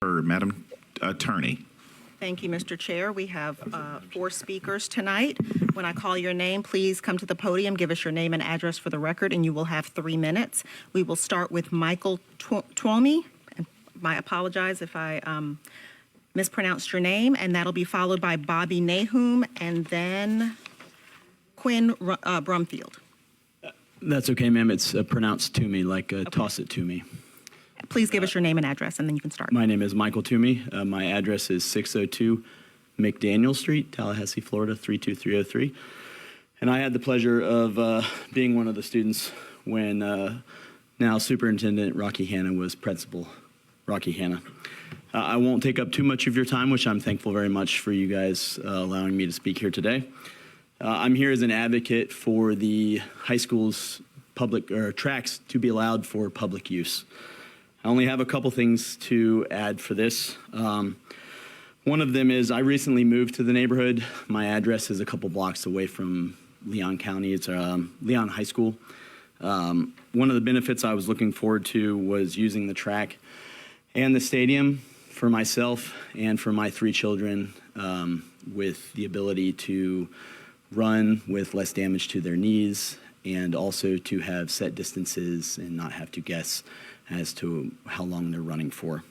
Madam Attorney. Thank you, Mr. Chair. We have 4 speakers tonight. When I call your name, please come to the podium, give us your name and address for the record, and you will have 3 minutes. We will start with Michael Twomey. I apologize if I mispronounced your name, and that'll be followed by Bobby Nahum and then Quinn Brumfield. That's okay, ma'am. It's pronounced Toomey, like toss it to me. Please give us your name and address, and then you can start. My name is Michael Toomey. My address is 602 McDaniel Street, Tallahassee, Florida, 32303. And I had the pleasure of being one of the students when now Superintendent Rocky Hanna was Principal Rocky Hanna. I won't take up too much of your time, which I'm thankful very much for you guys allowing me to speak here today. I'm here as an advocate for the high school's public tracks to be allowed for public use. I only have a couple things to add for this. One of them is I recently moved to the neighborhood. My address is a couple blocks away from Leon County. It's Leon High School. One of the benefits I was looking forward to was using the track and the stadium for myself and for my 3 children with the ability to run with less damage to their knees and also to have set distances and not have to guess as to how long they're running for.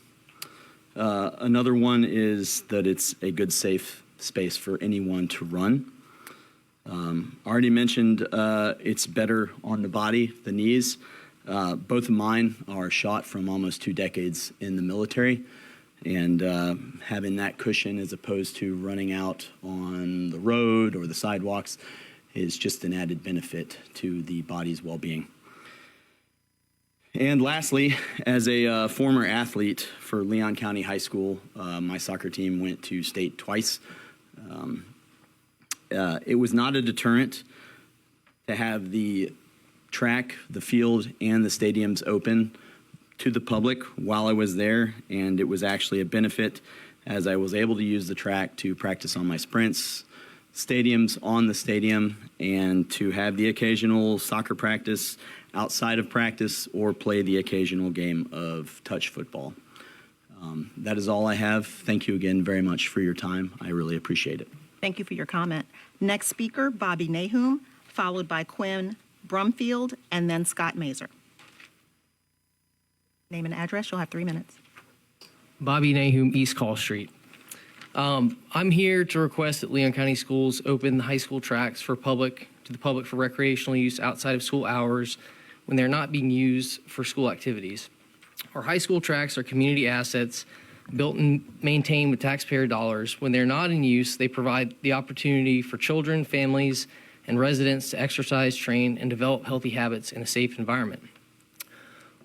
Another one is that it's a good, safe space for anyone to run. Already mentioned it's better on the body, the knees. Both of mine are shot from almost 2 decades in the military, and having that cushion as opposed to running out on the road or the sidewalks is just an added benefit to the body's well-being. And lastly, as a former athlete for Leon County High School, my soccer team went to state twice. It was not a deterrent to have the track, the field, and the stadiums open to the public while I was there, and it was actually a benefit as I was able to use the track to practice on my sprints, stadiums on the stadium, and to have the occasional soccer practice outside of practice or play the occasional game of touch football. That is all I have. Thank you again very much for your time. I really appreciate it. Thank you for your comment. Next speaker, Bobby Nahum, followed by Quinn Brumfield, and then Scott Mazer. Name and address, you'll have 3 minutes. Bobby Nahum, East Call Street. I'm here to request that Leon County Schools open the high school tracks to the public for recreational use outside of school hours when they're not being used for school activities. Our high school tracks are community assets built and maintained with taxpayer dollars. When they're not in use, they provide the opportunity for children, families, and residents to exercise, train, and develop healthy habits in a safe environment.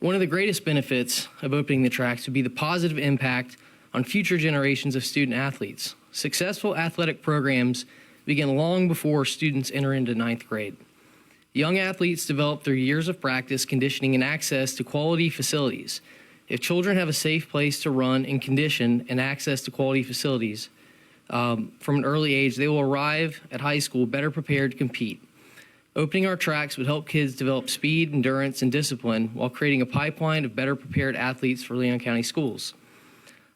One of the greatest benefits of opening the tracks would be the positive impact on future generations of student athletes. Successful athletic programs begin long before students enter into 9th grade. Young athletes develop through years of practice, conditioning, and access to quality facilities. If children have a safe place to run and condition and access to quality facilities from an early age, they will arrive at high school better prepared to compete. Opening our tracks would help kids develop speed, endurance, and discipline while creating a pipeline of better prepared athletes for Leon County schools.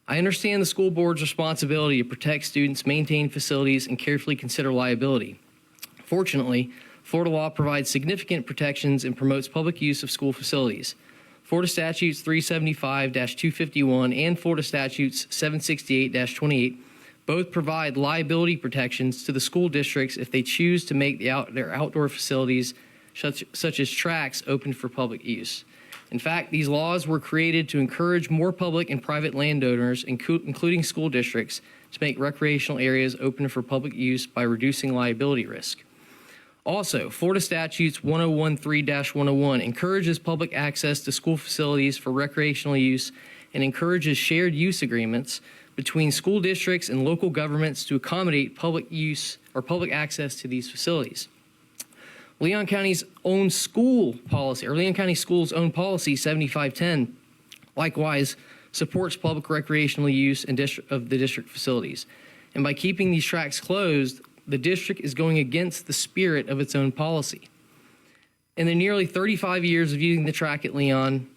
I understand the school board's responsibility to protect students, maintain facilities, and carefully consider liability. Fortunately, Florida law provides significant protections and promotes public use of school facilities. Florida Statutes 375-251 and Florida Statutes 768-28 both provide liability protections to the school districts if they choose to make their outdoor facilities, such as tracks, open for public use. In fact, these laws were created to encourage more public and private landowners, including school districts, to make recreational areas open for public use by reducing liability risk. Also, Florida Statutes 1013-101 encourages public access to school facilities for recreational use and encourages shared use agreements between school districts and local governments to accommodate public use or public access to these facilities. Leon County's own school policy, or Leon County Schools' own policy 7510, likewise supports public recreational use of the district facilities. And by keeping these tracks closed, the district is going against the spirit of its own policy. In the nearly 35 years of using the track at Leon,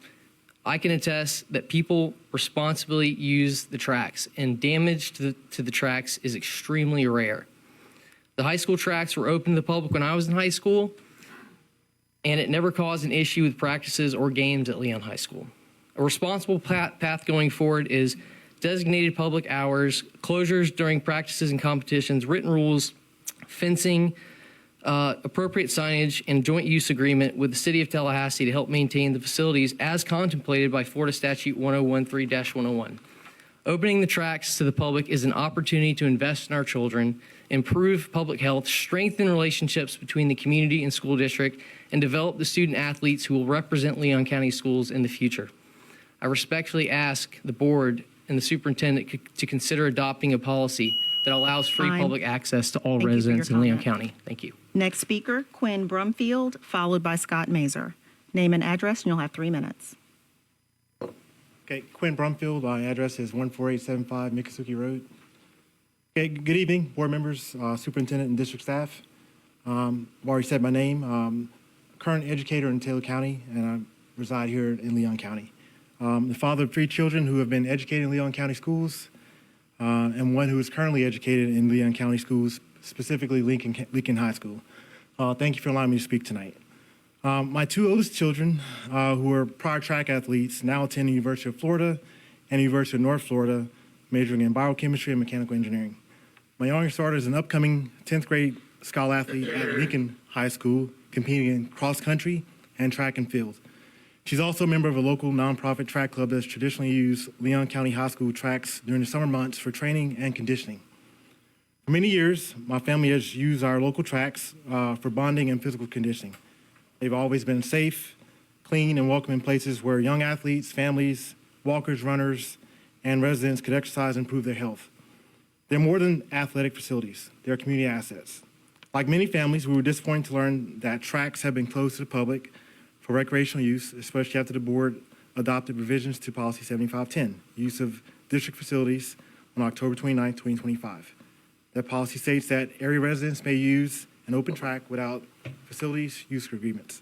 I can attest that people responsibly use the tracks, and damage to the tracks is extremely rare. The high school tracks were open to the public when I was in high school, and it never caused an issue with practices or games at Leon High School. A responsible path going forward is designated public hours, closures during practices and competitions, written rules, fencing, appropriate signage, and joint use agreement with the City of Tallahassee to help maintain the facilities as contemplated by Florida Statute 1013-101. Opening the tracks to the public is an opportunity to invest in our children, improve public health, strengthen relationships between the community and school district, and develop the student athletes who will represent Leon County schools in the future. I respectfully ask the board and the superintendent to consider adopting a policy that allows free Time. public access to all Thank you for your residents in Leon comment. County. Thank you. Next speaker, Quinn Brumfield, followed by Scott Mazer. Name and address, and you'll have 3 minutes. Okay, Quinn Brumfield, my address is 14875 Miccosukee Road. Okay, good evening, board members, superintendent, and district staff. I've already said my name. Current educator in Taylor County, and I reside here in Leon County. The father of 3 children who have been educated in Leon County schools, and one who is currently educated in Leon County schools, specifically Lincoln High School. Thank you for allowing me to speak tonight. My 2 oldest children, who are prior track athletes, now attend the University of Florida and the University of North Florida, majoring in biochemistry and mechanical engineering. My youngest daughter is an upcoming 10th grade scholar athlete at Lincoln High School, competing in cross country and track and field. She's also a member of a local nonprofit track club that's traditionally used Leon County High School tracks during the summer months for training and conditioning. For many years, my family has used our local tracks for bonding and physical conditioning. They've always been safe, clean, and welcoming places where young athletes, families, walkers, runners, and residents could exercise and improve their health. They're more than athletic facilities. They're community assets. Like many families, we were disappointed to learn that tracks have been closed to the public for recreational use, especially after the board adopted revisions to Policy 7510, use of district facilities, on October 29, 2025. That policy states that area residents may use an open track without facilities use agreements.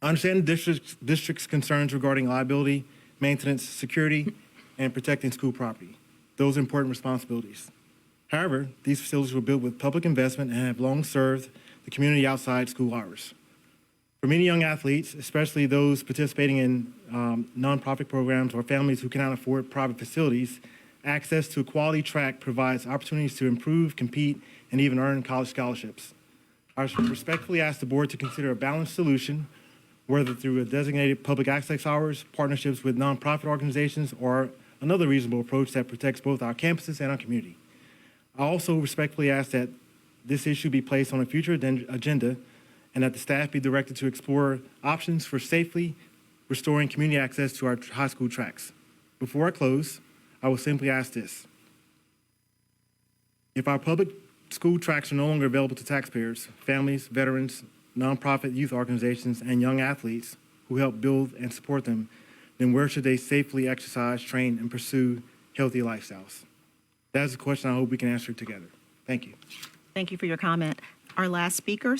I understand the district's concerns regarding liability, maintenance, security, and protecting school property. Those are important responsibilities. However, these facilities were built with public investment and have long served the community outside school hours. For many young athletes, especially those participating in nonprofit programs or families who cannot afford private facilities, access to a quality track provides opportunities to improve, compete, and even earn college scholarships. I respectfully ask the board to consider a balanced solution, whether through a designated public access hours, partnerships with nonprofit organizations, or another reasonable approach that protects both our campuses and our community. I also respectfully ask that this issue be placed on a future agenda and that the staff be directed to explore options for safely restoring community access to our high school tracks. Before I close, I will simply ask this. If our public school tracks are no longer available to taxpayers, families, veterans, nonprofit youth organizations, and young athletes who help build and support them, then where should they safely exercise, train, and pursue healthy lifestyles? That is a question I hope we can answer together. Thank you. Thank you for your comment. Our last speaker,